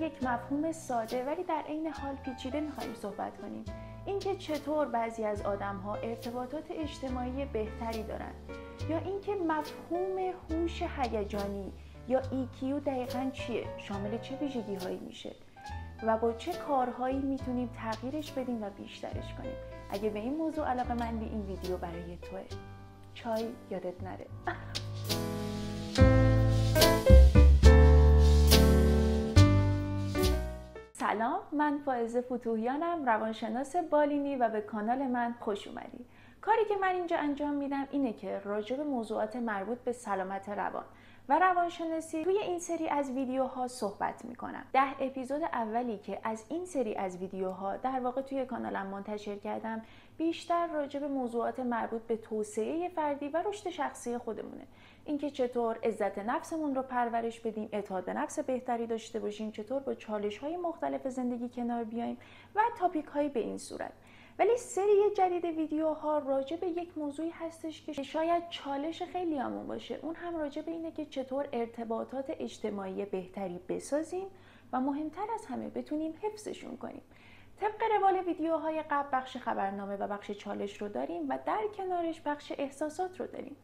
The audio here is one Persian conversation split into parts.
یک مفهوم ساده ولی در عین حال پیچیده می‌خوایم صحبت کنیم. اینکه چطور بعضی از آدم‌ها ارتباطات اجتماعی بهتری دارن، یا اینکه مفهوم هوش هیجانی یا EQ دقیقاً چیه، شامل چه ویژگی‌هایی میشه و با چه کارهایی میتونیم تغییرش بدیم و بیشترش کنیم. اگه به این موضوع علاقه‌مندی، این ویدیو برای توئه. چای یادت نره. سلام، من فائزه فتوحیانم، روانشناس بالینی و به کانال من خوش اومدی. کاری که من اینجا انجام میدم اینه که راجع به موضوعات مربوط به سلامت روان و روانشناسی توی این سری از ویدیوها صحبت میکنم. 10 اپیزود اولی که از این سری از ویدیوها در واقع توی کانالم منتشر کردم بیشتر راجع به موضوعات مربوط به توسعه فردی و رشد شخصی خودمونه. اینکه چطور عزت نفسمون رو پرورش بدیم، اعتماد به نفس بهتری داشته باشیم، چطور با چالش‌های مختلف زندگی کنار بیایم و تاپیک‌هایی به این صورت. ولی سری جدید ویدیوها راجع به یک موضوعی هستش که شاید چالش خیلیامون باشه. اون هم راجع به اینه که چطور ارتباطات اجتماعی بهتری بسازیم و مهمتر از همه بتونیم حفظشون کنیم. طبق روال ویدیوهای قبل بخش خبرنامه و بخش چالش رو داریم و در کنارش بخش احساسات رو داریم.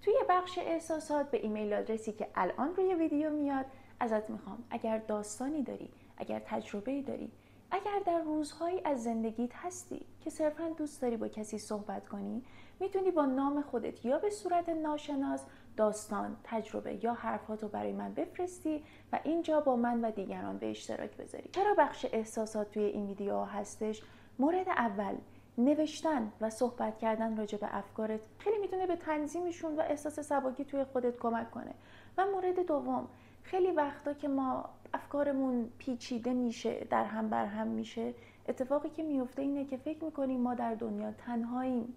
توی بخش احساسات به ایمیل آدرسی که الان روی ویدیو میاد ازت میخوام اگر داستانی داری، اگر تجربه‌ای داری، اگر در روزهایی از زندگیت هستی که صرفاً دوست داری با کسی صحبت کنی، میتونی با نام خودت یا به صورت ناشناس داستان، تجربه یا حرفاتو برای من بفرستی و اینجا با من و دیگران به اشتراک بذاری. چرا بخش احساسات توی این ویدیوها هستش؟ مورد اول، نوشتن و صحبت کردن راجع به افکارت خیلی میتونه به تنظیمشون و احساس سبکی توی خودت کمک کنه. و مورد دوم، خیلی وقتا که ما افکارمون پیچیده میشه، در هم بر هم میشه، اتفاقی که میفته اینه که فکر میکنیم ما در دنیا تنهاییم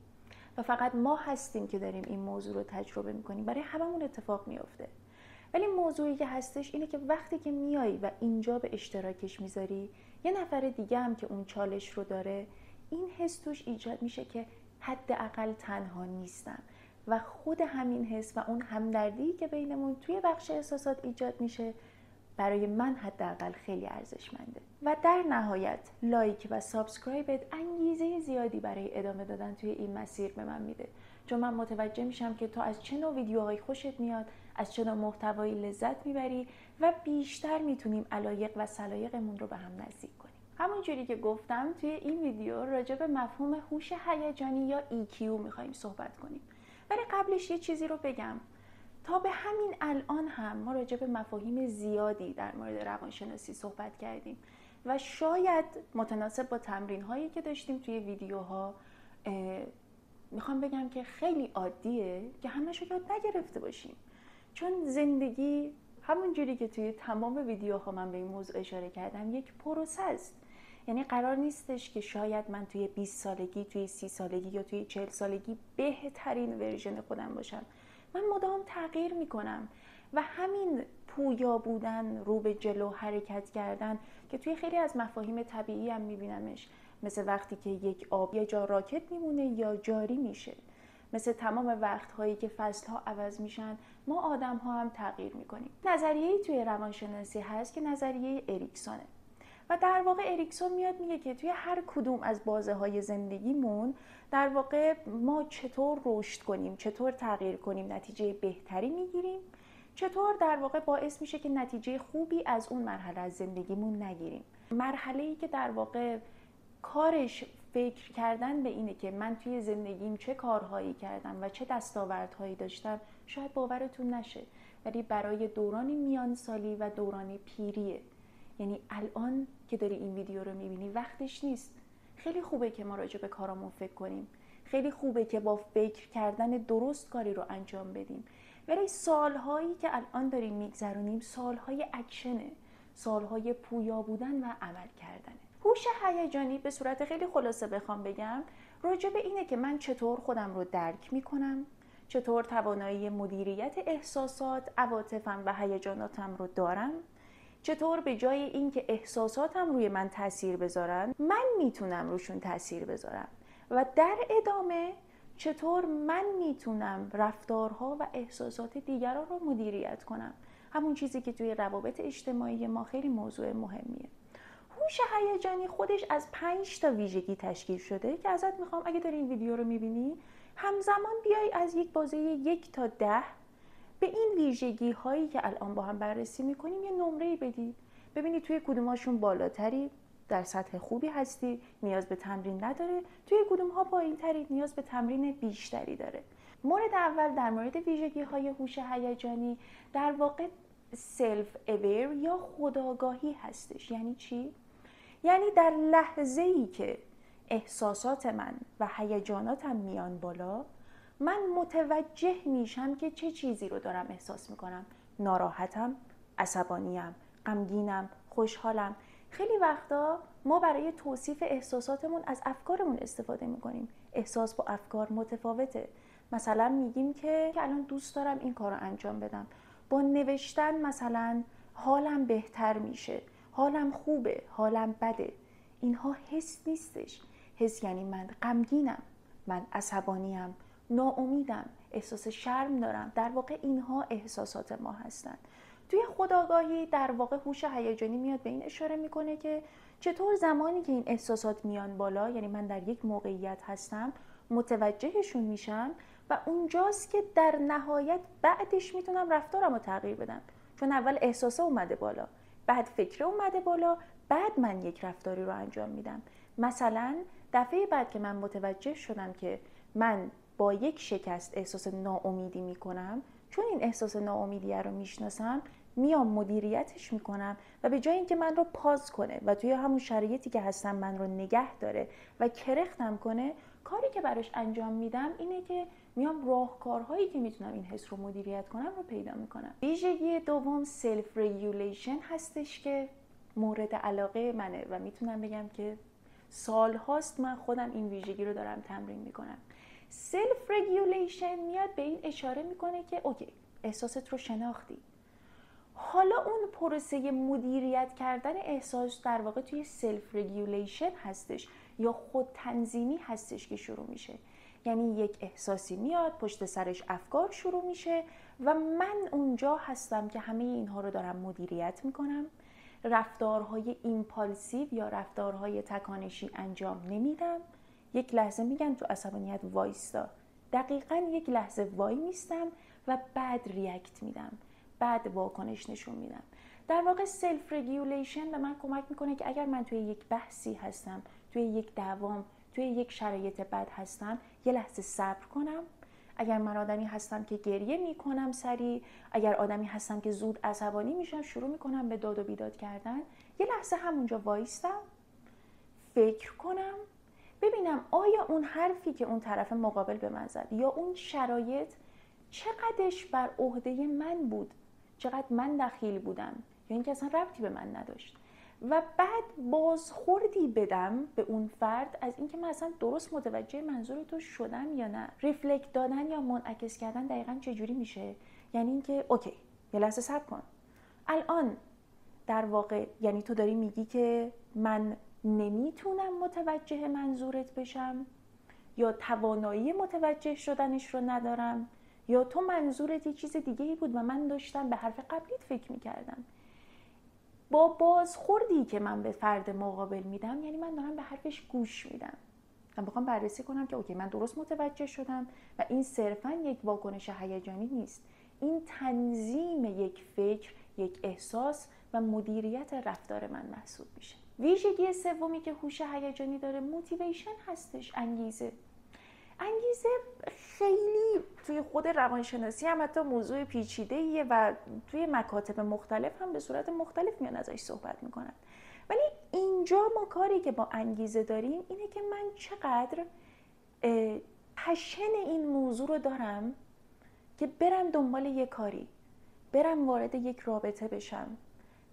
و فقط ما هستیم که داریم این موضوع رو تجربه میکنیم. برای هممون اتفاق میفته. ولی موضوعی که هستش اینه که وقتی که میایی و اینجا به اشتراکش میذاری، یه نفر دیگه هم که اون چالش رو داره، این حس توش ایجاد میشه که حداقل تنها نیستم و خود همین حس و اون همدردی که بینمون توی بخش احساسات ایجاد میشه برای من حداقل خیلی ارزشمنده. و در نهایت لایک و سابسکرایبت انگیزه زیادی برای ادامه دادن توی این مسیر به من میده، چون من متوجه میشم که تو از چه نوع ویدیوهایی خوشت میاد، از چه نوع محتوایی لذت میبری و بیشتر میتونیم علایق و سلایقمون رو به هم نزدیک کنیم. همونجوری که گفتم توی این ویدیو راجع به مفهوم هوش هیجانی یا EQ میخوایم صحبت کنیم. ولی قبلش یه چیزی رو بگم. تا به همین الان هم ما راجع به مفاهیم زیادی در مورد روانشناسی صحبت کردیم و شاید متناسب با تمرین هایی که داشتیم توی ویدیوها میخوام بگم که خیلی عادیه که همه‌شو یاد نگرفته باشیم، چون زندگی همونجوری که توی تمام ویدیوها من به این موضوع اشاره کردم یک پروسه است. یعنی قرار نیستش که شاید من توی 20 سالگی، توی 30 سالگی یا توی 40 سالگی بهترین ورژن خودم باشم. من مدام تغییر میکنم و همین پویا بودن، رو به جلو حرکت کردن که توی خیلی از مفاهیم طبیعی هم میبینمش، مثل وقتی که یک آب یه جا راکت میمونه یا جاری میشه، مثل تمام وقتهایی که فصلها عوض میشن، ما آدم‌ها هم تغییر میکنیم. نظریه‌ای توی روانشناسی هست که نظریه اریکسونه و در واقع اریکسون میاد میگه که توی هر کدوم از بازه‌های زندگیمون در واقع ما چطور رشد کنیم، چطور تغییر کنیم، نتیجه بهتری میگیریم، چطور در واقع باعث میشه که نتیجه خوبی از اون مرحله از زندگیمون نگیریم. مرحله‌ای که در واقع کارش فکر کردن به اینه که من توی زندگیم چه کارهایی کردم و چه دستاوردهایی داشتم، شاید باورتون نشه، ولی برای دوران میانسالی و دوران پیریه. یعنی الان که داری این ویدیو رو میبینی وقتش نیست. خیلی خوبه که ما راجع به کارامون فکر کنیم، خیلی خوبه که با فکر کردن درست کاری رو انجام بدیم، ولی سالهایی که الان داریم میگذرونیم سالهای اکشنه، سالهای پویا بودن و عمل کردنه. هوش هیجانی به صورت خیلی خلاصه بخوام بگم راجع به اینه که من چطور خودم رو درک میکنم، چطور توانایی مدیریت احساسات، عواطفم و هیجاناتم رو دارم، چطور به جای اینکه احساساتم روی من تاثیر بذارن من میتونم روشون تاثیر بذارم و در ادامه چطور من میتونم رفتارها و احساسات دیگران رو مدیریت کنم. همون چیزی که توی روابط اجتماعی ما خیلی موضوع مهمیه. هوش هیجانی خودش از 5 تا ویژگی تشکیل شده که ازت میخوام اگه داری این ویدیو رو میبینی همزمان بیای از یک بازه 1 تا 10 به این ویژگی هایی که الان با هم بررسی میکنیم یه نمره بدی، ببینی توی کدوماشون بالاتری، در سطح خوبی هستی، نیاز به تمرین نداره، توی کدوم ها پایین‌تری، نیاز به تمرین بیشتری داره. مورد اول در مورد ویژگی های هوش هیجانی در واقع سلف اویر یا خودآگاهی هستش. یعنی چی؟ یعنی در لحظه‌ای که احساسات من و هیجاناتم میان بالا، من متوجه میشم که چه چیزی رو دارم احساس میکنم. ناراحتم، عصبانیم، غمگینم، خوشحالم. خیلی وقتا ما برای توصیف احساساتمون از افکارمون استفاده میکنیم. احساس با افکار متفاوته. مثلا میگیم که الان دوست دارم این کار رو انجام بدم. با نوشتن مثلا حالم بهتر میشه، حالم خوبه، حالم بده. اینها حس نیستش. حس یعنی من غمگینم، من عصبانیم، ناامیدم، احساس شرم دارم. در واقع اینها احساسات ما هستند. توی خودآگاهی در واقع هوش هیجانی میاد به این اشاره میکنه که چطور زمانی که این احساسات میان بالا، یعنی من در یک موقعیت هستم، متوجهشون میشم و اونجاست که در نهایت بعدش میتونم رفتارم رو تغییر بدم. چون اول احساسه اومده بالا، بعد فکره اومده بالا، بعد من یک رفتاری رو انجام میدم. مثلا دفعه بعد که من متوجه شدم که من با یک شکست احساس ناامیدی میکنم، چون این احساس ناامیدی رو میشناسم، میام مدیریتش میکنم و به جای اینکه من رو پاز کنه و توی همون شرایطی که هستم من رو نگه داره و کرختم کنه، کاری که براش انجام میدم اینه که میام راهکارهایی که میتونم این حس رو مدیریت کنم رو پیدا میکنم. ویژگی دوم سلف ریگولیشن هستش که مورد علاقه منه و میتونم بگم که سال هاست من خودم این ویژگی رو دارم تمرین میکنم. سلف ریگولیشن میاد به این اشاره میکنه که اوکی، احساست رو شناختی، حالا اون پروسه مدیریت کردن احساس در واقع توی سلف ریگولیشن هستش یا خود تنظیمی هستش که شروع میشه. یعنی یک احساسی میاد، پشت سرش افکار شروع میشه و من اونجا هستم که همه اینها رو دارم مدیریت میکنم. رفتارهای ایمپالسیو یا رفتارهای تکانشی انجام نمیدم. یک لحظه میگن تو عصبانیت وایستا، دقیقاً یک لحظه وای میستم و بعد ریاکت میدم، بعد واکنش نشون میدم. در واقع سلف ریگولیشن به من کمک میکنه که اگر من توی یک بحثی هستم، توی یک دعوام، توی یک شرایط بد هستم، یه لحظه صبر کنم. اگر من آدمی هستم که گریه میکنم سریع، اگر آدمی هستم که زود عصبانی میشم، شروع میکنم به داد و بیداد کردن، یه لحظه همونجا وایستم، فکر کنم، ببینم آیا اون حرفی که اون طرف مقابل به من زد یا اون شرایط چقدرش بر عهده من بود، چقدر من دخیل بودم یا اینکه اصلا ربطی به من نداشت، و بعد بازخوردی بدم به اون فرد از اینکه من اصلا درست متوجه منظور تو شدم یا نه. ریفلکت دادن یا منعکس کردن دقیقاً چجوری میشه؟ یعنی اینکه اوکی، یه لحظه صبر کن. الان در واقع یعنی تو داری میگی که من نمیتونم متوجه منظورت بشم، یا توانایی متوجه شدنش رو ندارم، یا تو منظورت یه چیز دیگه ای بود و من داشتم به حرف قبلیت فکر میکردم. با بازخوردی که من به فرد مقابل میدم، یعنی من دارم به حرفش گوش میدم. من بخوام بررسی کنم که اوکی من درست متوجه شدم و این صرفاً یک واکنش هیجانی نیست. این تنظیم یک فکر، یک احساس و مدیریت رفتار من محسوب میشه. ویژگی سومی که هوش هیجانی داره موتیویشن هستش، انگیزه. انگیزه خیلی توی خود روانشناسی هم حتی موضوع پیچیده‌ایه و توی مکاتب مختلف هم به صورت مختلف میان ازش صحبت میکنن. ولی اینجا ما کاری که با انگیزه داریم اینه که من چقدر پشن این موضوع رو دارم که برم دنبال یک کاری، برم وارد یک رابطه بشم،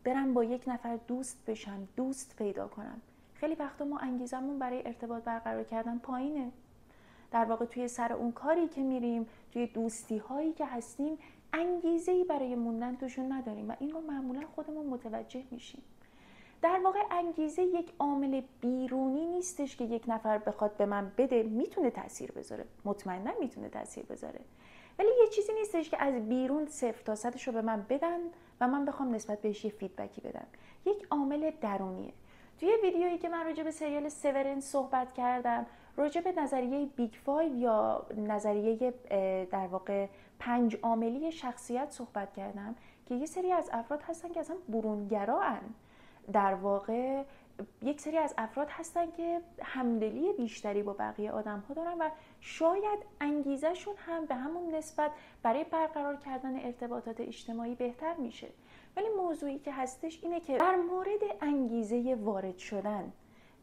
برم با یک نفر دوست بشم، دوست پیدا کنم. خیلی وقتا ما انگیزمون برای ارتباط برقرار کردن پایینه. در واقع توی سر اون کاری که میریم، توی دوستی هایی که هستیم، انگیزه‌ای برای موندن توشون نداریم و این رو معمولا خودمون متوجه میشیم. در واقع انگیزه یک عامل بیرونی نیستش که یک نفر بخواد به من بده. میتونه تاثیر بذاره، مطمئنا میتونه تاثیر بذاره، ولی یه چیزی نیستش که از بیرون 0 تا 100 رو به من بدن و من بخوام نسبت بهش یه فیدبکی بدم. یک عامل درونیه. توی ویدیویی که من راجع به سریال سیورنس صحبت کردم، راجع به نظریه بیگ 5 یا نظریه در واقع 5 عاملی شخصیت صحبت کردم که یه سری از افراد هستن که اصلا برونگراان. در واقع یک سری از افراد هستن که همدلی بیشتری با بقیه آدم‌ها دارن و شاید انگیزشون هم به همون نسبت برای برقرار کردن ارتباطات اجتماعی بهتر میشه. ولی موضوعی که هستش اینه که در مورد انگیزه وارد شدن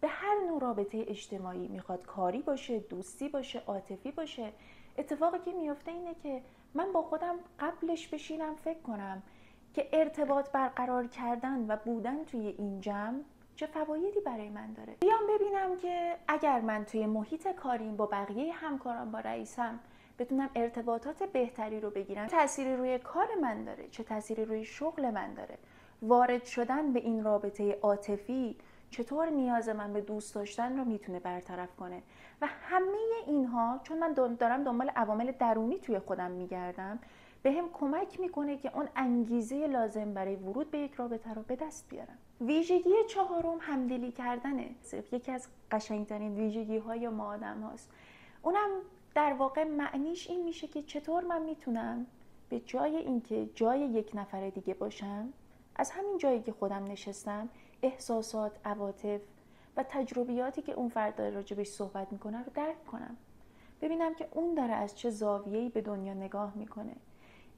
به هر نوع رابطه اجتماعی، میخواد کاری باشه، دوستی باشه، عاطفی باشه، اتفاقی که میفته اینه که من با خودم قبلش بشینم فکر کنم که ارتباط برقرار کردن و بودن توی این جمع چه فوایدی برای من داره. بیام ببینم که اگر من توی محیط کاریم با بقیه همکاران، با رئیسم بتونم ارتباطات بهتری رو بگیرم، چه تأثیری روی کار من داره، چه تأثیری روی شغل من داره. وارد شدن به این رابطه عاطفی چطور نیاز من به دوست داشتن رو میتونه برطرف کنه. و همه اینها چون من دارم دنبال عوامل درونی توی خودم میگردم، به هم کمک میکنه که اون انگیزه لازم برای ورود به یک رابطه رو به دست بیارم. ویژگی چهارم همدلی کردنه. یکی از قشنگترین ویژگی های ما آدم هاست. اونم در واقع معنیش این میشه که چطور من میتونم به جای اینکه جای یک نفر دیگه باشم، از همین جایی که خودم نشستم احساسات، عواطف و تجربیاتی که اون فرد داره راجبش صحبت میکنه رو درک کنم. ببینم که اون داره از چه زاویه‌ای به دنیا نگاه میکنه.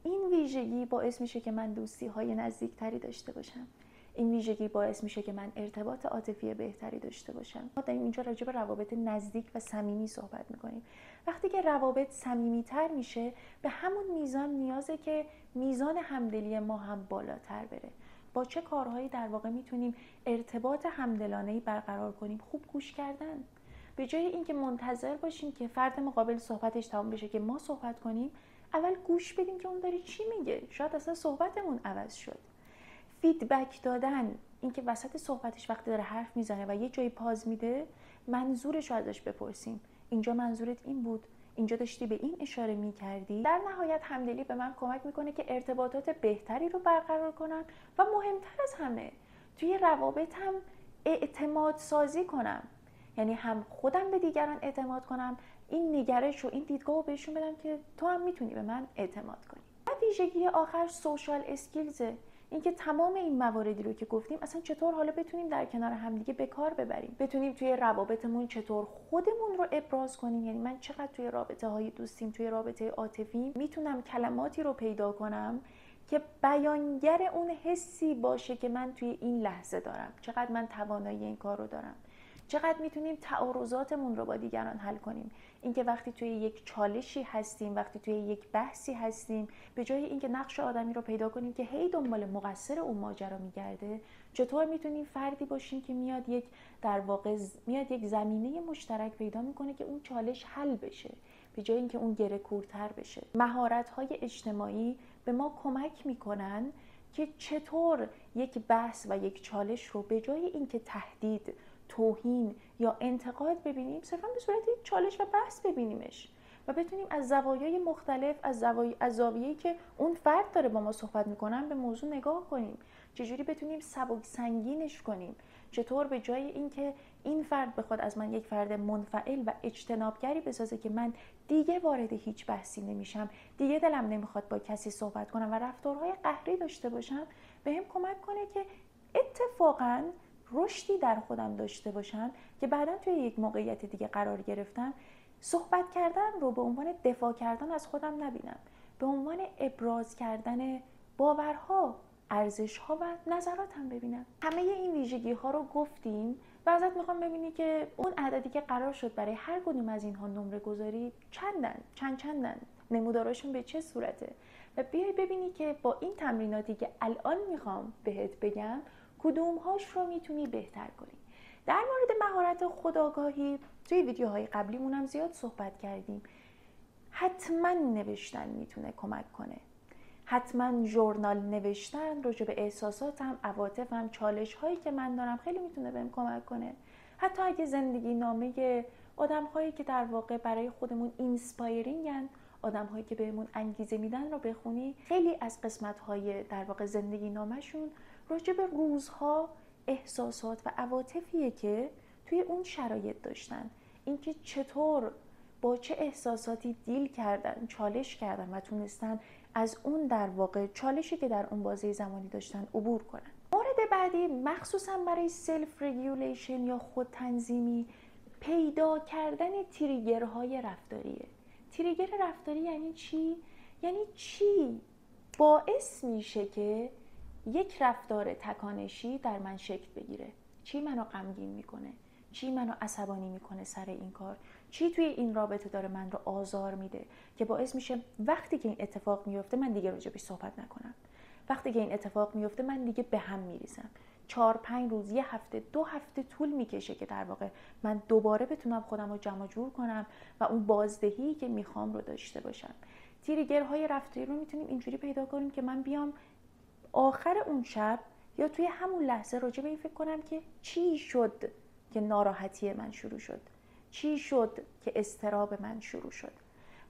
این ویژگی باعث میشه که من دوستی‌های نزدیکتری داشته باشم. این ویژگی باعث میشه که من ارتباط عاطفی بهتری داشته باشم. ما داریم اینجا راجع به روابط نزدیک و صمیمی صحبت میکنیم. وقتی که روابط صمیمی‌تر میشه، به همون میزان نیازه که میزان همدلی ما هم بالاتر بره. با چه کارهایی در واقع میتونیم ارتباط همدلانه‌ای برقرار کنیم؟ خوب گوش کردن. به جای اینکه منتظر باشیم که فرد مقابل صحبتش تمام بشه که ما صحبت کنیم، اول گوش بدیم که اون داره چی میگه. شاید اصلا صحبتمون عوض شد. فیدبک دادن، اینکه وسط صحبتش وقتی داره حرف میزنه و یه جایی پاز میده، منظورش رو ازش بپرسیم. اینجا منظورت این بود، اینجا داشتی به این اشاره میکردی. در نهایت همدلی به من کمک میکنه که ارتباطات بهتری رو برقرار کنم و مهمتر از همه توی روابطم اعتماد سازی کنم. یعنی هم خودم به دیگران اعتماد کنم، این نگرش و این دیدگاه رو بهشون بدم که تو هم میتونی به من اعتماد کنی. و ویژگی آخر سوشال اسکیلزه. اینکه تمام این مواردی رو که گفتیم اصلا چطور حالا بتونیم در کنار همدیگه به کار ببریم، بتونیم توی روابطمون چطور خودمون رو ابراز کنیم. یعنی من چقدر توی رابطه های دوستیم، توی رابطه عاطفی میتونم کلماتی رو پیدا کنم که بیانگر اون حسی باشه که من توی این لحظه دارم. چقدر من توانایی این کار رو دارم. چقدر میتونیم تعارضاتمون رو با دیگران حل کنیم. اینکه وقتی توی یک چالشی هستیم، وقتی توی یک بحثی هستیم، به جای اینکه نقش آدمی رو پیدا کنیم که هی دنبال مقصر اون ماجرا میگرده، چطور میتونیم فردی باشیم که میاد یک زمینه مشترک پیدا میکنه که اون چالش حل بشه، به جای اینکه اون گره کورتر بشه. مهارت‌های اجتماعی به ما کمک میکنن که چطور یک بحث و یک چالش رو به جای اینکه تهدید، توهین یا انتقاد ببینیم، صرفا به صورت یک چالش و بحث ببینیمش و بتونیم از زوایای مختلف، از زاویه‌ای که اون فرد داره با ما صحبت میکنن به موضوع نگاه کنیم. چجوری بتونیم سبک سنگینش کنیم. چطور به جای اینکه این فرد بخواد از من یک فرد منفعل و اجتنابگری بسازه که من دیگه وارد هیچ بحثی نمیشم، دیگه دلم نمیخواد با کسی صحبت کنم و رفتارهای قهری داشته باشم، بهم کمک کنه که اتفاقاً رشدی در خودم داشته باشم که بعداً توی یک موقعیت دیگه قرار گرفتم صحبت کردن رو به عنوان دفاع کردن از خودم نبینم، به عنوان ابراز کردن باورها، ارزش‌ها و نظراتم ببینم. همه این ویژگی‌ها رو گفتیم و ازت میخوام ببینی که اون عددی که قرار شد برای هر کدوم از اینها نمره گذاری چندن، نمودارشون به چه صورته و بیای ببینی که با این تمریناتی که الان میخوام بهت بگم کدومهاش رو میتونی بهتر کنی. در مورد مهارت خودآگاهی توی ویدیوهای قبلیمون هم زیاد صحبت کردیم. حتما نوشتن میتونه کمک کنه. حتما ژورنال نوشتن راجع به احساساتم، عواطفم، چالش‌هایی که من دارم خیلی میتونه بهم کمک کنه. حتی اگه زندگی نامه آدم‌هایی که در واقع برای خودمون اینسپایرینگن، آدم‌هایی که بهمون انگیزه میدن رو بخونی، خیلی از قسمت‌های در واقع زندگی نامشون راجع به روزها، احساسات و عواطفیه که توی اون شرایط داشتن. اینکه چطور با چه احساساتی دیل کردن، چالش کردن و تونستن از اون در واقع چالشی که در اون بازه زمانی داشتن عبور کنن. مورد بعدی مخصوصا برای سلف رگولیشن یا خودتنظیمی، پیدا کردن تریگرهای رفتاریه. تریگر رفتاری یعنی چی؟ یعنی چی باعث میشه که یک رفتار تکانشی در من شکل بگیره؟ چی منو غمگین میکنه؟ چی منو عصبانی میکنه سر این کار؟ چی توی این رابطه داره من رو آزار میده که باعث میشه وقتی که این اتفاق میفته من دیگه راجبش صحبت نکنم، وقتی که این اتفاق میفته من دیگه به هم میریزم. 4-5 روز، 1 هفته، 2 هفته طول میکشه که در واقع من دوباره بتونم خودم رو جمع جور کنم و اون بازدهی که میخوام رو داشته باشم. تریگرهای رفتاری رو میتونیم اینجوری پیدا کنیم که من بیام آخر اون شب یا توی همون لحظه راجع به این فکر کنم که چی شد که ناراحتی من شروع شد، چی شد که اضطراب من شروع شد.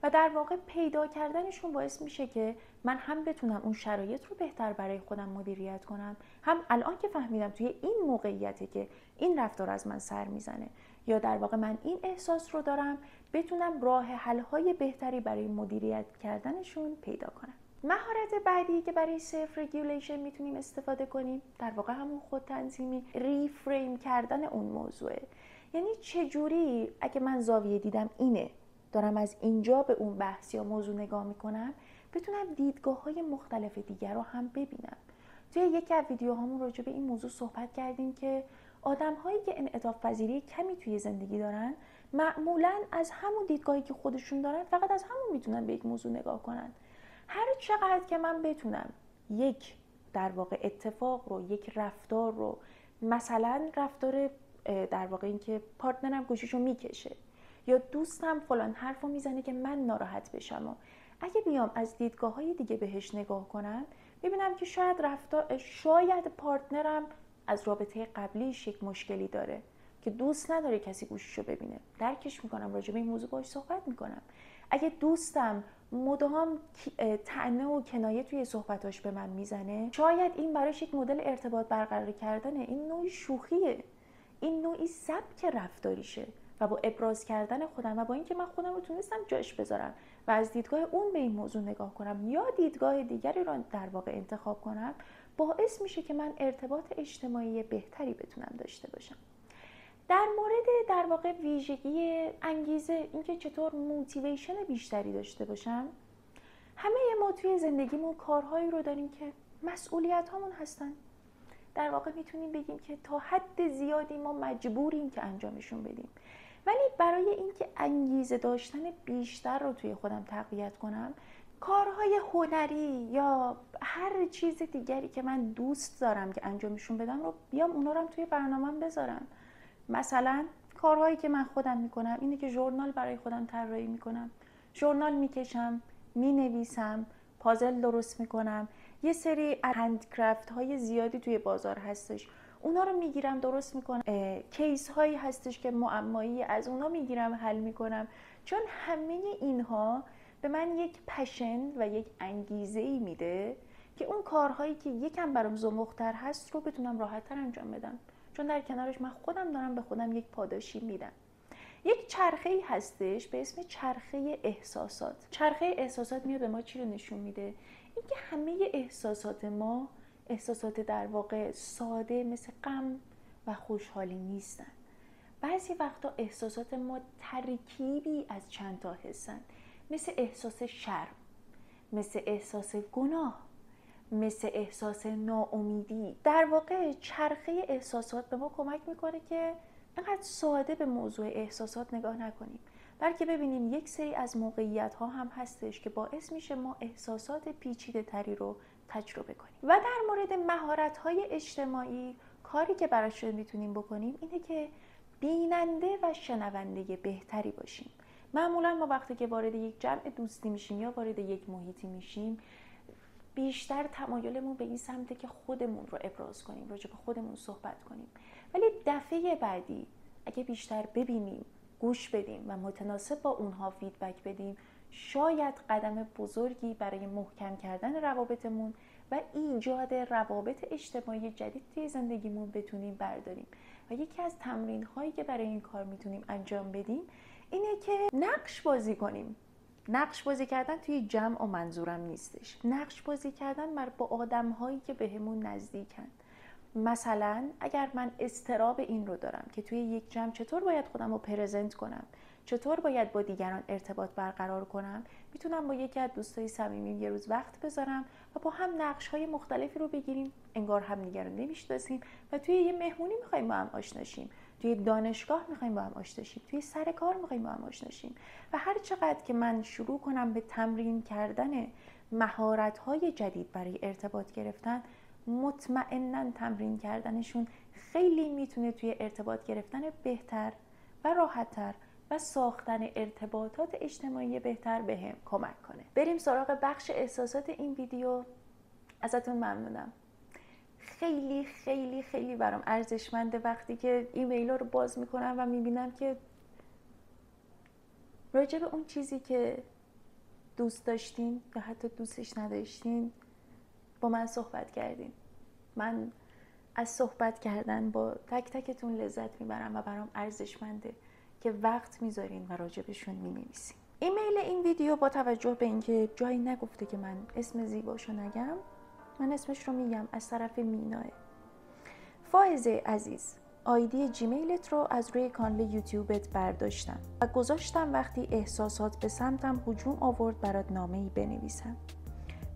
و در واقع پیدا کردنشون باعث میشه که من هم بتونم اون شرایط رو بهتر برای خودم مدیریت کنم، هم الان که فهمیدم توی این موقعیتی که این رفتار از من سر میزنه یا در واقع من این احساس رو دارم، بتونم راه حل‌های بهتری برای مدیریت کردنشون پیدا کنم. مهارت بعدی که برای سلف رگولیشن میتونیم استفاده کنیم در واقع همون خودتنظیمی، ریفریم کردن اون موضوعه. یعنی چجوری اگه من زاویه دیدم اینه، دارم از اینجا به اون بحث یا موضوع نگاه میکنم، بتونم دیدگاه‌های مختلف دیگر رو هم ببینم. توی یکی از ویدیوهامون راجع به این موضوع صحبت کردیم که آدم‌هایی که انعطاف پذیری کمی توی زندگی دارن معمولاً از همون دیدگاهی که خودشون دارن فقط از همون میتونن به یک موضوع نگاه کنن. هر چقدر که من بتونم یک در واقع اتفاق رو، یک رفتار رو، مثلا رفتار در واقع این که پارتنرم گوشیشو میکشه یا دوستم فلان حرفو میزنه که من ناراحت بشم، و اگه بیام از دیدگاه‌های دیگه بهش نگاه کنم میبینم که شاید پارتنرم از رابطه قبلیش یک مشکلی داره که دوست نداره کسی گوشیشو ببینه. درکش میکنم، راجع به این موضوع باهاش صحبت میکنم. اگه دوستم مدام طعنه و کنایه توی صحبتاش به من میزنه، شاید این براش یک مدل ارتباط برقرار کردنه، این نوعی شوخیه، این نوعی سبک رفتاریشه و با ابراز کردن خودم و با اینکه من خودم رو تونستم جاش بذارم و از دیدگاه اون به این موضوع نگاه کنم یا دیدگاه دیگری رو در واقع انتخاب کنم، باعث میشه که من ارتباط اجتماعی بهتری بتونم داشته باشم. در مورد در واقع ویژگی انگیزه، اینکه چطور موتیویشن بیشتری داشته باشم، همه ما توی زندگیمون کارهایی رو داریم که مسئولیت هامون هستن. در واقع میتونیم بگیم که تا حد زیادی ما مجبوریم که انجامشون بدیم، ولی برای اینکه انگیزه داشتن بیشتر رو توی خودم تقویت کنم، کارهای هنری یا هر چیز دیگری که من دوست دارم که انجامشون بدم رو بیام اونا رو هم توی برنامه‌ام بذارم. مثلا کارهایی که من خودم میکنم اینه که ژورنال برای خودم طراحی میکنم، ژورنال میکشم، مینویسم، پازل درست میکنم. یه سری هندکرافت های زیادی توی بازار هستش، اونا رو میگیرم درست میکنم. کیس هایی هستش که معمایی، از اونا میگیرم حل میکنم، چون همه اینها به من یک پشن و یک انگیزه‌ای میده که اون کارهایی که یکم برام زمختر هست رو بتونم راحت‌تر انجام بدم، چون در کنارش من خودم دارم به خودم یک پاداشی میدم. یک چرخه‌ای هستش به اسم چرخه احساسات. چرخه احساسات میاد به ما چی رو نشون میده؟ اینکه همه احساسات ما احساسات در واقع ساده مثل غم و خوشحالی نیستن. بعضی وقتا احساسات ما ترکیبی از چند تا حسن، مثل احساس شرم، مثل احساس گناه، مثل احساس ناامیدی. در واقع چرخه احساسات به ما کمک میکنه که اینقدر ساده به موضوع احساسات نگاه نکنیم، بلکه ببینیم یک سری از موقعیت ها هم هستش که باعث میشه ما احساسات پیچیده تری رو تجربه کنیم. و در مورد مهارت های اجتماعی، کاری که براش میتونیم بکنیم اینه که بیننده و شنونده بهتری باشیم. معمولا ما وقتی که وارد یک جمع دوستی میشیم یا وارد یک محیطی میشیم، بیشتر تمایلمون به این سمته که خودمون رو ابراز کنیم، راجع به خودمون صحبت کنیم. ولی دفعه بعدی اگه بیشتر ببینیم، گوش بدیم و متناسب با اونها فیدبک بدیم، شاید قدم بزرگی برای محکم کردن روابطمون و ایجاد روابط اجتماعی جدید توی زندگیمون بتونیم برداریم. و یکی از تمرین هایی که برای این کار میتونیم انجام بدیم اینه که نقش بازی کنیم. نقش بازی کردن توی جمع و منظورم نیستش، نقش بازی کردن با آدم هایی که بهمون نزدیکن. مثلا اگر من اضطراب این رو دارم که توی یک جمع چطور باید خودم رو پرزنت کنم، چطور باید با دیگران ارتباط برقرار کنم، میتونم با یکی از دوستای صمیمیم یه روز وقت بذارم و با هم نقش‌های مختلفی رو بگیریم، انگار همدیگه رو نمی‌شناسیم و توی یه مهمونی می‌خوایم با هم آشنا شیم، توی دانشگاه می‌خوایم با هم آشنا شیم، توی سر کار می‌خوایم با هم آشنا شیم. و هر چقدر که من شروع کنم به تمرین کردن مهارت‌های جدید برای ارتباط گرفتن، مطمئناً تمرین کردنشون خیلی میتونه توی ارتباط گرفتن بهتر و راحت‌تر و ساختن ارتباطات اجتماعی بهتر بهم کمک کنه. بریم سراغ بخش احساسات این ویدیو. ازتون ممنونم. خیلی خیلی خیلی برام ارزشمنده وقتی که ایمیل رو باز میکنم و میبینم که راجع به اون چیزی که دوست داشتین یا حتی دوستش نداشتین با من صحبت کردین. من از صحبت کردن با تک تکتون لذت میبرم و برام ارزشمنده که وقت میذارین و راجبشون مینویسین. ایمیل این ویدیو با توجه به اینکه جایی نگفته که من اسم زیباشو نگم، من اسمش رو میگم، از طرف میناه. فائزه عزیز، آیدی جیمیلت رو از روی کانال یوتیوبت برداشتم و گذاشتم وقتی احساسات به سمتم هجوم آورد برات نامه‌ای بنویسم.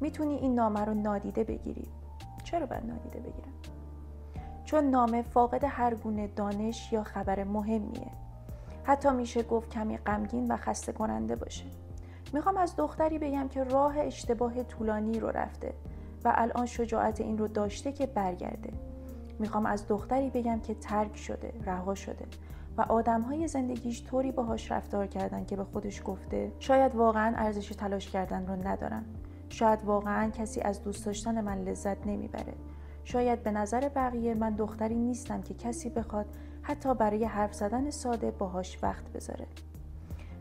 میتونی این نامه رو نادیده بگیری. چرا باید نادیده بگیرم؟ چون نامه فاقد هر گونه دانش یا خبر مهمیه. حتی میشه گفت کمی غمگین و خسته کننده باشه. میخوام از دختری بگم که راه اشتباه طولانی رو رفته و الان شجاعت این رو داشته که برگرده. میخوام از دختری بگم که ترک شده، رها شده و آدمهای زندگیش طوری باهاش رفتار کردن که به خودش گفته شاید واقعا ارزش تلاش کردن رو ندارم. شاید واقعا کسی از دوست داشتن من لذت نمیبره. شاید به نظر بقیه من دختری نیستم که کسی بخواد حتی برای حرف زدن ساده باهاش وقت بذاره.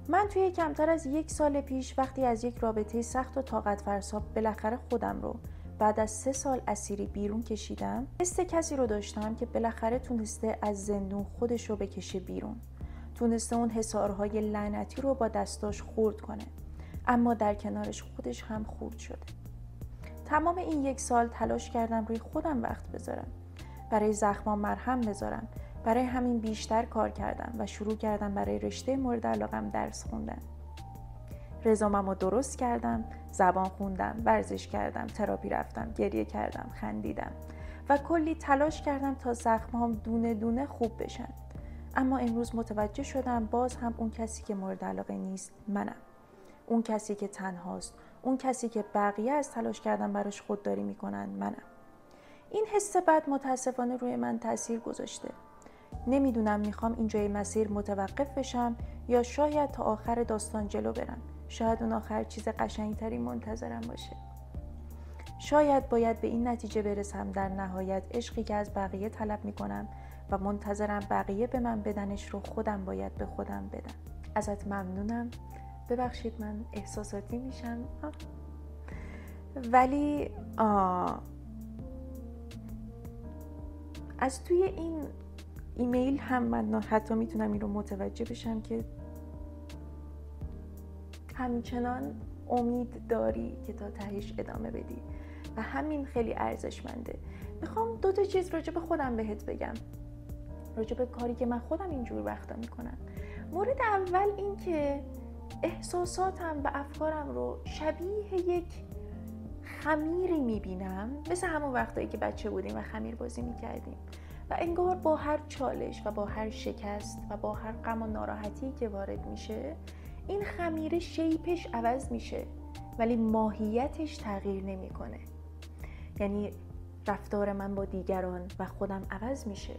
من توی کمتر از 1 سال پیش وقتی از یک رابطه سخت و طاقت فرسا بالاخره خودم رو بعد از 3 سال اسیری بیرون کشیدم، حس کسی رو داشتم که بالاخره تونسته از زندون خودش رو بکشه بیرون. تونسته اون حصارهای لعنتی رو با دستاش خورد کنه، اما در کنارش خودش هم خورد شده. تمام این 1 سال تلاش کردم روی خودم وقت بذارم، برای زخمام مرهم بذارم. برای همین بیشتر کار کردم و شروع کردم برای رشته مورد علاقم درس خوندن. رزومم رو درست کردم، زبان خوندم، ورزش کردم، تراپی رفتم، گریه کردم، خندیدم و کلی تلاش کردم تا زخمام دونه دونه خوب بشن. اما امروز متوجه شدم باز هم اون کسی که مورد علاقه نیست منم. اون کسی که تنهاست، اون کسی که بقیه از تلاش کردن براش خودداری میکنن منم. این حس بد متاسفانه روی من تاثیر گذاشته. نمیدونم میخوام اینجای مسیر متوقف بشم یا شاید تا آخر داستان جلو برم. شاید اون آخر چیز قشنگتری منتظرم باشه. شاید باید به این نتیجه برسم در نهایت عشقی که از بقیه طلب میکنم و منتظرم بقیه به من بدنش رو خودم باید به خودم بدم. ازت ممنونم. ببخشید من احساساتی میشم، ولی از توی این ایمیل هم من حتی میتونم این رو متوجه بشم که همچنان امید داری که تا تهش ادامه بدی و همین خیلی ارزشمنده. میخوام 2 چیز راجع به خودم بهت بگم، راجع به کاری که من خودم اینجور وقتا میکنم. مورد اول این که احساساتم و افکارم رو شبیه یک خمیری میبینم، مثل همون وقتایی که بچه بودیم و خمیر بازی میکردیم و انگار با هر چالش و با هر شکست و با هر غم و ناراحتی که وارد میشه این خمیر شیپش عوض میشه ولی ماهیتش تغییر نمیکنه. یعنی رفتار من با دیگران و خودم عوض میشه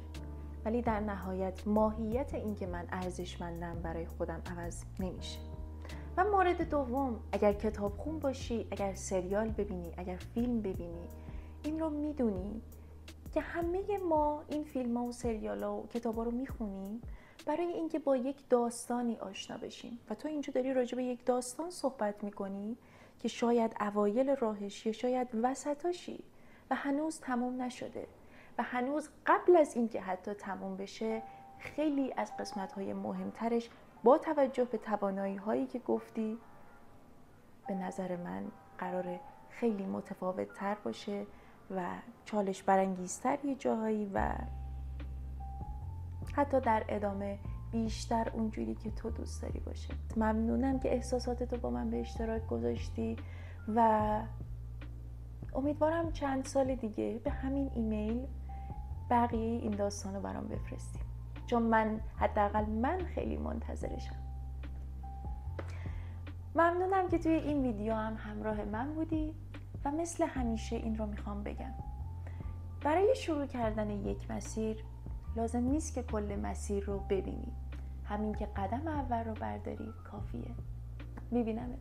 ولی در نهایت ماهیت این که من ارزشمندم برای خودم عوض نمیشه. و مورد دوم، اگر کتاب خون باشی، اگر سریال ببینی، اگر فیلم ببینی، این رو میدونی که همه ما این فیلم ها و سریال ها و کتاب ها رو میخونیم برای اینکه با یک داستانی آشنا بشیم و تو اینجا داری راجع به یک داستان صحبت میکنی که شاید اوایل راهش یا شاید وسطاشی و هنوز تموم نشده و هنوز قبل از اینکه حتی تموم بشه خیلی از قسمت‌های مهمترش با توجه به توانایی‌هایی که گفتی به نظر من قراره خیلی متفاوت تر باشه و چالش برانگیزتر یه جاهایی و حتی در ادامه بیشتر اونجوری که تو دوست داری باشه. ممنونم که احساساتتو با من به اشتراک گذاشتی و امیدوارم چند سال دیگه به همین ایمیل بقیه این داستانو برام بفرستی، چون من حداقل من خیلی منتظرشم. ممنونم که توی این ویدیو هم همراه من بودی و مثل همیشه این رو میخوام بگم، برای شروع کردن یک مسیر لازم نیست که کل مسیر رو ببینی، همین که قدم اول رو برداری کافیه. میبینمت.